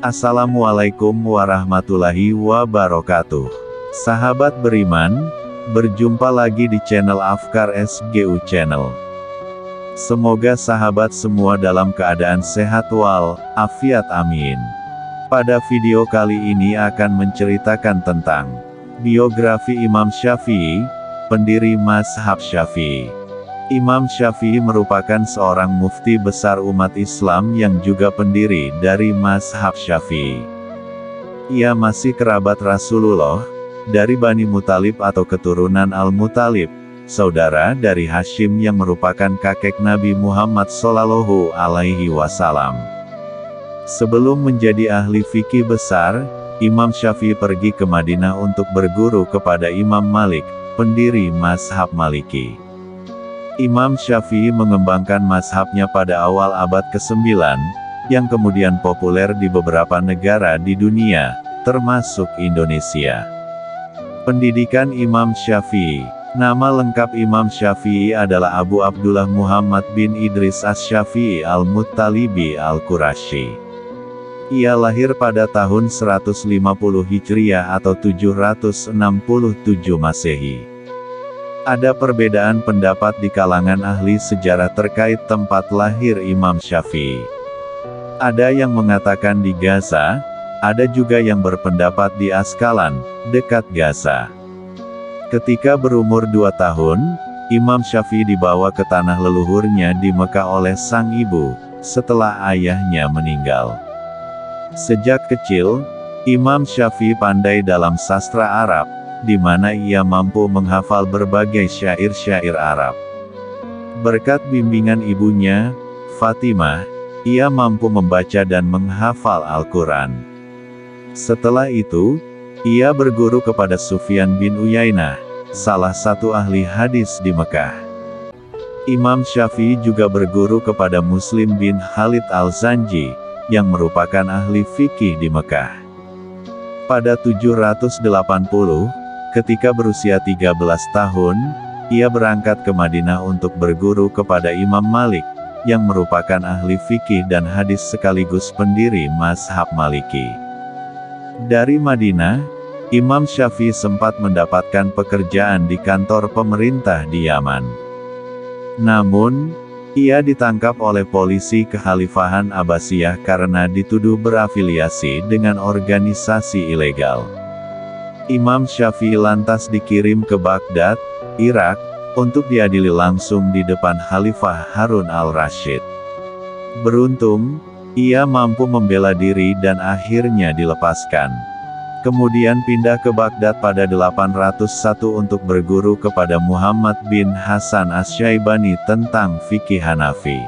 Assalamualaikum warahmatullahi wabarakatuh. Sahabat beriman, berjumpa lagi di channel Afkar SGU Channel. Semoga sahabat semua dalam keadaan sehat wal-afiat, amin. Pada video kali ini akan menceritakan tentang biografi Imam Syafi'i, pendiri mazhab Syafi'i. Imam Syafi'i merupakan seorang mufti besar umat Islam yang juga pendiri dari mazhab Syafi'i. Ia masih kerabat Rasulullah, dari Bani Muthalib atau keturunan Al-Muthalib, saudara dari Hashim yang merupakan kakek Nabi Muhammad SAW. Sebelum menjadi ahli fikih besar, Imam Syafi'i pergi ke Madinah untuk berguru kepada Imam Malik, pendiri mazhab Maliki. Imam Syafi'i mengembangkan mazhabnya pada awal abad ke-9, yang kemudian populer di beberapa negara di dunia, termasuk Indonesia. Pendidikan Imam Syafi'i. Nama lengkap Imam Syafi'i adalah Abu Abdullah Muhammad bin Idris Asy-Syafi'i Al-Muttalibi Al-Qurasyi. Ia lahir pada tahun 150 Hijriah atau 767 Masehi. Ada perbedaan pendapat di kalangan ahli sejarah terkait tempat lahir Imam Syafi'i. Ada yang mengatakan di Gaza, ada juga yang berpendapat di Askalan, dekat Gaza. Ketika berumur 2 tahun, Imam Syafi'i dibawa ke tanah leluhurnya di Mekah oleh sang ibu, setelah ayahnya meninggal. Sejak kecil, Imam Syafi'i pandai dalam sastra Arab, di mana ia mampu menghafal berbagai syair-syair Arab. Berkat bimbingan ibunya, Fatimah, ia mampu membaca dan menghafal Al-Quran. Setelah itu, ia berguru kepada Sufyan bin Uyainah, salah satu ahli hadis di Mekah. Imam Syafi'i juga berguru kepada Muslim bin Khalid Al-Zanji, yang merupakan ahli fikih di Mekah. Pada 780, ketika berusia 13 tahun, ia berangkat ke Madinah untuk berguru kepada Imam Malik, yang merupakan ahli fikih dan hadis sekaligus pendiri mazhab Maliki. Dari Madinah, Imam Syafi'i sempat mendapatkan pekerjaan di kantor pemerintah di Yaman. Namun, ia ditangkap oleh polisi Kekhalifahan Abbasiyah karena dituduh berafiliasi dengan organisasi ilegal. Imam Syafi'i lantas dikirim ke Baghdad, Irak, untuk diadili langsung di depan Khalifah Harun al-Rasyid. Beruntung, ia mampu membela diri dan akhirnya dilepaskan. Kemudian pindah ke Baghdad pada 801 untuk berguru kepada Muhammad bin Hasan Asy-Syaibani tentang fikih Hanafi.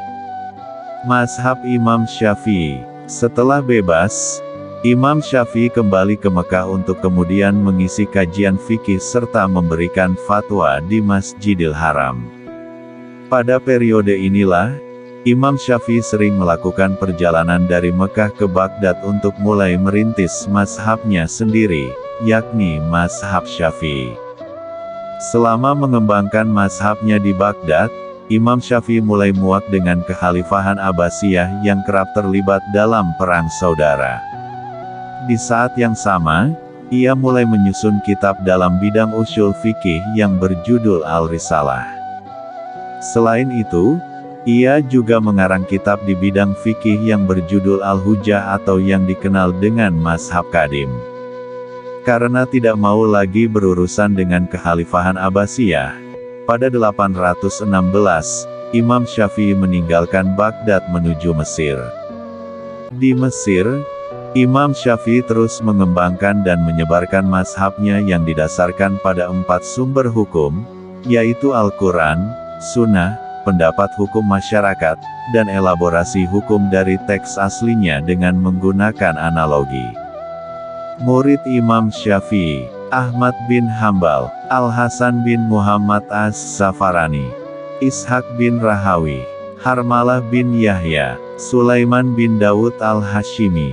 Mazhab Imam Syafi'i. Setelah bebas, Imam Syafi'i kembali ke Mekah untuk kemudian mengisi kajian fikih serta memberikan fatwa di Masjidil Haram. Pada periode inilah, Imam Syafi'i sering melakukan perjalanan dari Mekah ke Baghdad untuk mulai merintis mazhabnya sendiri, yakni mazhab Syafi'i. Selama mengembangkan mazhabnya di Baghdad, Imam Syafi'i mulai muak dengan Kekhalifahan Abbasiyah yang kerap terlibat dalam perang saudara. Di saat yang sama, ia mulai menyusun kitab dalam bidang usyul fikih yang berjudul Al-Risalah. Selain itu, ia juga mengarang kitab di bidang fikih yang berjudul Al-Hujjah atau yang dikenal dengan Mazhab Qadim. Karena tidak mau lagi berurusan dengan Kekhalifahan Abbasiyah, pada 816, Imam Syafi'i meninggalkan Baghdad menuju Mesir. Di Mesir, Imam Syafi'i terus mengembangkan dan menyebarkan mazhabnya yang didasarkan pada 4 sumber hukum, yaitu Al-Quran, Sunnah, pendapat hukum masyarakat, dan elaborasi hukum dari teks aslinya dengan menggunakan analogi. Murid Imam Syafi'i, Ahmad bin Hambal, Al-Hasan bin Muhammad As-Safarani, Ishaq bin Rahawi, Harmalah bin Yahya, Sulaiman bin Dawud Al-Hashimi,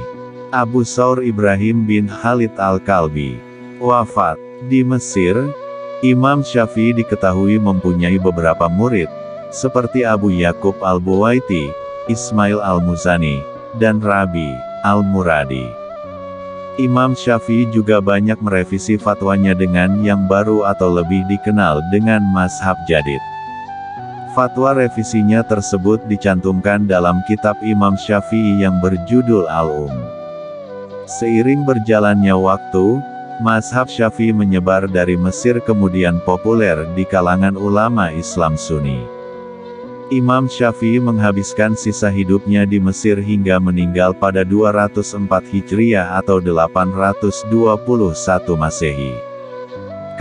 Abu Saur Ibrahim bin Khalid Al-Kalbi. Wafat di Mesir, Imam Syafi'i diketahui mempunyai beberapa murid, seperti Abu Yakub Al-Buwaiti, Ismail Al-Muzani, dan Rabi, Al-Muradi. Imam Syafi'i juga banyak merevisi fatwanya dengan yang baru atau lebih dikenal dengan mazhab jadid. Fatwa revisinya tersebut dicantumkan dalam kitab Imam Syafi'i yang berjudul Al-Um. Seiring berjalannya waktu, mazhab Syafi'i menyebar dari Mesir kemudian populer di kalangan ulama Islam Sunni. Imam Syafi'i menghabiskan sisa hidupnya di Mesir hingga meninggal pada 204 Hijriah atau 821 Masehi.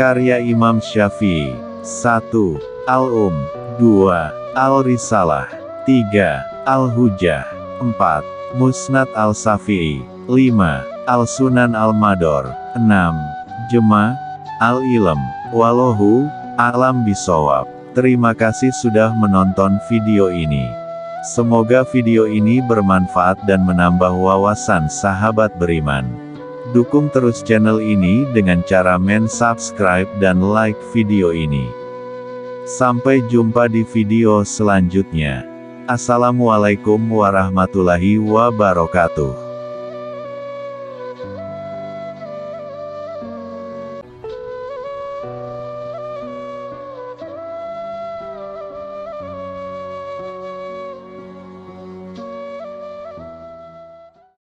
Karya Imam Syafi'i: 1. Al-Um, 2. Al-Risalah, 3. Al-Hujjah, 4. Musnad Al-Syafi'i, 5. Al-Sunan Al-Mador, 6. Jema' Al-Ilm. Wallahu a'lam bishawab. Terima kasih sudah menonton video ini. Semoga video ini bermanfaat dan menambah wawasan sahabat beriman. Dukung terus channel ini dengan cara subscribe dan like video ini. Sampai jumpa di video selanjutnya. Assalamualaikum warahmatullahi wabarakatuh.